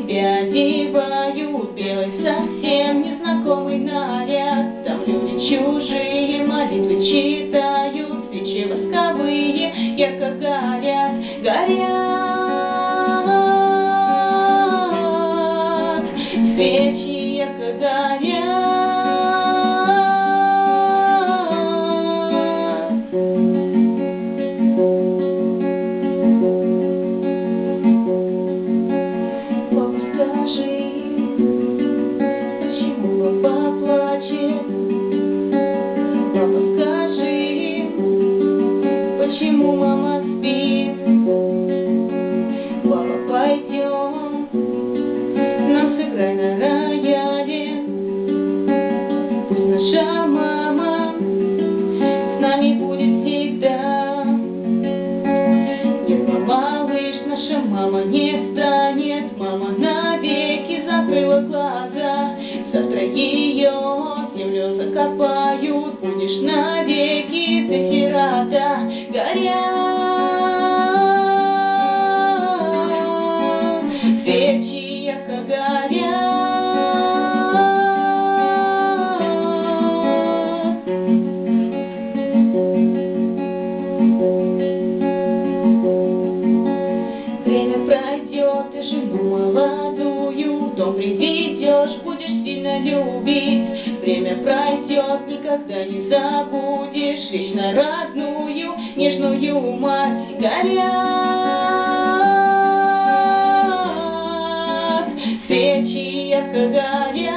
тебя одевают белый, совсем незнакомый наряд. Там люди чужие молитвы читают, свечи восковые ярко горят, горят. Свечи ярко горят. Скажи, почему папа плачет? Папа, скажи, почему мама спит? Папа, пойдем, нам сыграй на рояле. Пусть наша мама с нами будет всегда. Нет, малыш, наша мама не станет. Мама навеки закрыла глаза. Завтра ее в землю закопают. Будешь навеки ты сирота. Горят свечи ярко горят. Время пройдет, и жену молодую в дом приведешь, будешь сильно любить. Время пройдет, никогда не забудешь вечно родную, нежную мать. Горят свечи ярко горят.